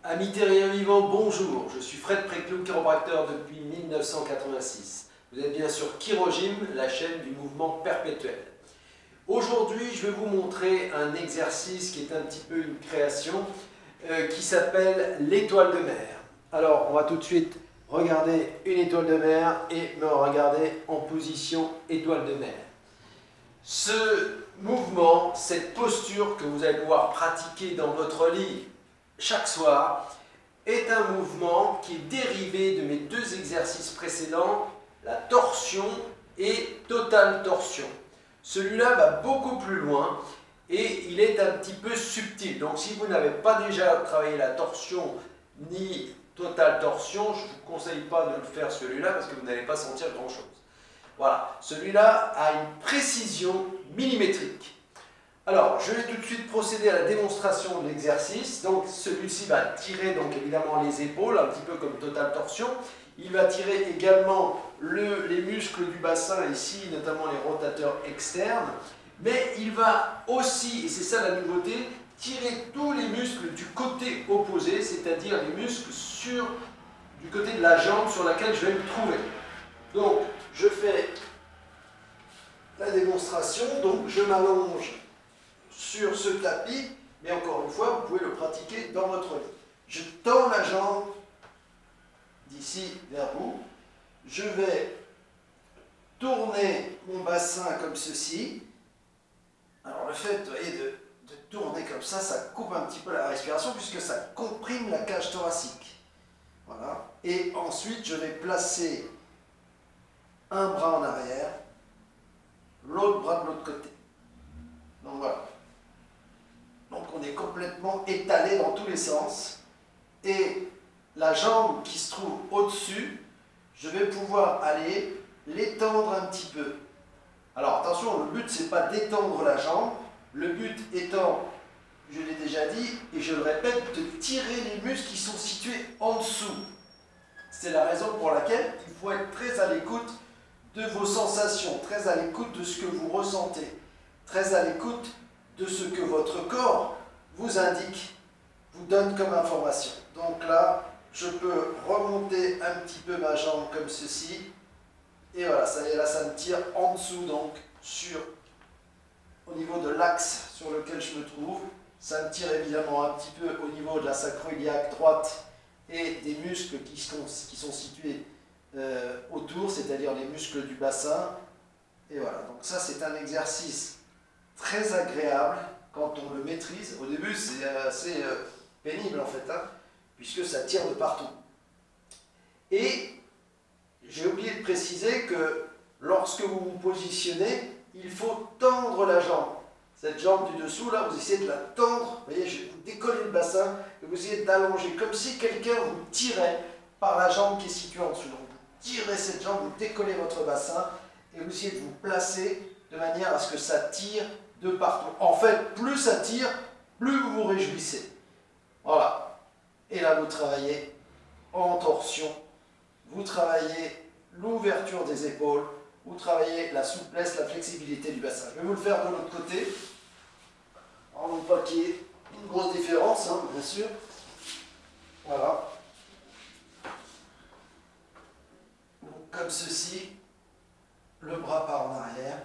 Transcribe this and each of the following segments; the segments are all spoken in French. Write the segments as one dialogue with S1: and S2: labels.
S1: Amis terriens vivants, bonjour. Je suis Fred Préclou, chiropracteur depuis 1986. Vous êtes bien sur Chirogym, la chaîne du mouvement perpétuel. Aujourd'hui, je vais vous montrer un exercice qui est un petit peu une création qui s'appelle l'étoile de mer. Alors, on va tout de suite regarder une étoile de mer et me regarder en position étoile de mer. Ce mouvement, cette posture que vous allez pouvoir pratiquer dans votre lit chaque soir, est un mouvement qui est dérivé de mes deux exercices précédents, la torsion et totale torsion. Celui-là va beaucoup plus loin et il est un petit peu subtil. Donc si vous n'avez pas déjà travaillé la torsion ni totale torsion, je ne vous conseille pas de le faire celui-là parce que vous n'allez pas sentir grand-chose. Voilà, celui-là a une précision millimétrique. Alors, je vais tout de suite procéder à la démonstration de l'exercice. Donc, celui-ci va tirer donc évidemment les épaules, un petit peu comme totale torsion. Il va tirer également les muscles du bassin ici, notamment les rotateurs externes. Mais il va aussi, et c'est ça la nouveauté, tirer tous les muscles du côté opposé, c'est-à-dire les muscles du côté de la jambe sur laquelle je vais me trouver. Donc, je fais la démonstration. Donc, je m'allonge sur ce tapis, mais encore une fois, vous pouvez le pratiquer dans votre lit. Je tends la jambe d'ici vers vous. Je vais tourner mon bassin comme ceci. Alors le fait, vous voyez, de tourner comme ça coupe un petit peu la respiration puisque ça comprime la cage thoracique. Voilà. Et ensuite, je vais placer un bras en arrière, l'autre bras de l'autre côté. Donc voilà. Donc on est complètement étalé dans tous les sens. Et la jambe qui se trouve au-dessus, je vais pouvoir aller l'étendre un petit peu. Alors attention, le but c'est pas d'étendre la jambe, le but étant, je l'ai déjà dit, et je le répète, de tirer les muscles qui sont situés en dessous. C'est la raison pour laquelle il faut être très à l'écoute de vos sensations, très à l'écoute de ce que vous ressentez, très à l'écoute de ce que votre corps vous indique, vous donne comme information. Donc là, je peux remonter un petit peu ma jambe comme ceci. Et voilà, ça y est, là, ça me tire en dessous, donc, au niveau de l'axe sur lequel je me trouve. Ça me tire évidemment un petit peu au niveau de la sacro-iliaque droite et des muscles qui sont situés autour, c'est-à-dire les muscles du bassin. Et voilà, donc ça, c'est un exercice très agréable quand on le maîtrise. Au début, c'est assez pénible, en fait, hein, puisque ça tire de partout. Et j'ai oublié de préciser que lorsque vous vous positionnez, il faut tendre la jambe. Cette jambe du dessous, là, vous essayez de la tendre. Vous voyez, vous décollez le bassin et vous essayez d'allonger, comme si quelqu'un vous tirait par la jambe qui est située en dessous. Donc, vous tirez cette jambe, vous décollez votre bassin et vous essayez de vous placer de manière à ce que ça tire de partout. En fait, plus ça tire, plus vous vous réjouissez. Voilà. Et là, vous travaillez en torsion. Vous travaillez l'ouverture des épaules, vous travaillez la souplesse, la flexibilité du bassin. Je vais vous le faire de l'autre côté. Alors, non pas qu'il y ait une grosse différence, hein, bien sûr. Voilà. Donc, comme ceci, le bras part en arrière.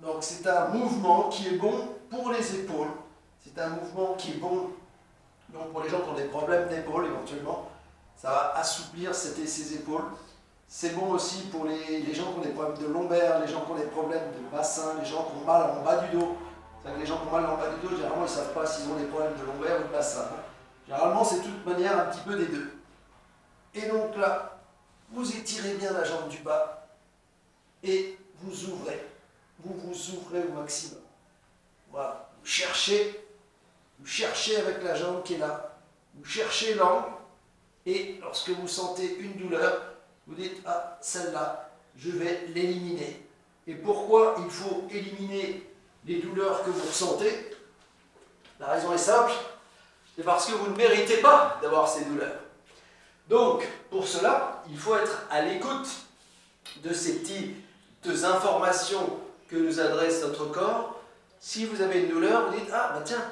S1: Donc c'est un mouvement qui est bon pour les épaules. C'est un mouvement qui est bon donc pour les gens qui ont des problèmes d'épaule éventuellement. Ça va assouplir ces épaules. C'est bon aussi pour les gens qui ont des problèmes de lombaire, les gens qui ont des problèmes de bassin, les gens qui ont mal en bas du dos. C'est-à-dire que les gens qui ont mal en bas du dos, généralement, ils ne savent pas s'ils ont des problèmes de lombaire ou de bassin. Généralement, c'est de toute manière un petit peu des deux. Et donc là, vous étirez bien la jambe du bas et vous ouvrez. Vous vous ouvrez au maximum. Voilà. Vous cherchez avec la jambe qui est là. Vous cherchez l'angle. Et lorsque vous sentez une douleur, vous dites « Ah, celle-là, je vais l'éliminer ». Et pourquoi il faut éliminer les douleurs que vous ressentez? La raison est simple, c'est parce que vous ne méritez pas d'avoir ces douleurs. Donc, pour cela, il faut être à l'écoute de ces petites informations que nous adresse notre corps. Si vous avez une douleur, vous dites « Ah, bah tiens,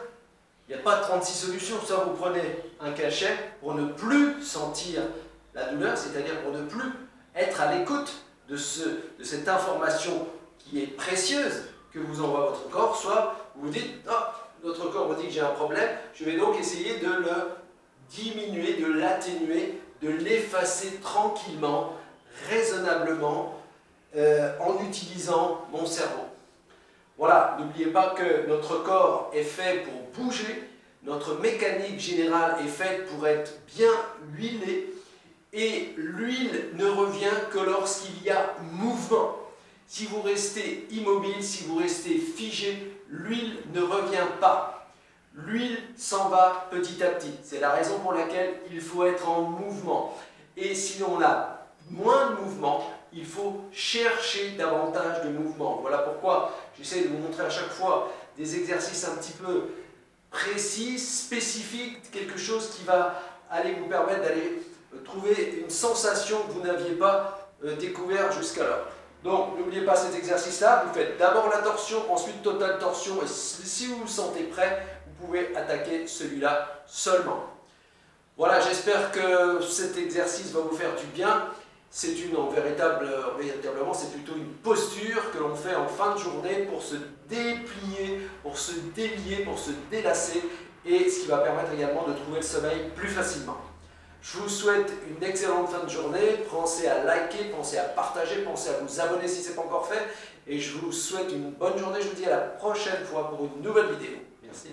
S1: Il n'y a pas 36 solutions. Soit vous prenez un cachet pour ne plus sentir la douleur, c'est-à-dire pour ne plus être à l'écoute de cette information qui est précieuse que vous envoie votre corps, soit vous vous dites oh, notre corps me dit que j'ai un problème, je vais donc essayer de le diminuer, de l'atténuer, de l'effacer tranquillement, raisonnablement, en utilisant mon cerveau. Voilà, n'oubliez pas que notre corps est fait pour bouger, notre mécanique générale est faite pour être bien huilée, et l'huile ne revient que lorsqu'il y a mouvement. Si vous restez immobile, si vous restez figé, l'huile ne revient pas. L'huile s'en va petit à petit. C'est la raison pour laquelle il faut être en mouvement. Et si on a moins de mouvement, il faut chercher davantage de mouvement. Voilà pourquoi j'essaie de vous montrer à chaque fois des exercices un petit peu précis, spécifiques, quelque chose qui va aller vous permettre d'aller trouver une sensation que vous n'aviez pas découvert jusqu'alors. Donc n'oubliez pas cet exercice-là, vous faites d'abord la torsion, ensuite totale torsion, et si vous vous sentez prêt, vous pouvez attaquer celui-là seulement. Voilà, j'espère que cet exercice va vous faire du bien. C'est véritablement, c'est plutôt une posture que l'on fait en fin de journée pour se déplier, pour se délier, pour se délasser, et ce qui va permettre également de trouver le sommeil plus facilement. Je vous souhaite une excellente fin de journée, pensez à liker, pensez à partager, pensez à vous abonner si ce n'est pas encore fait, et je vous souhaite une bonne journée, je vous dis à la prochaine fois pour une nouvelle vidéo. Merci.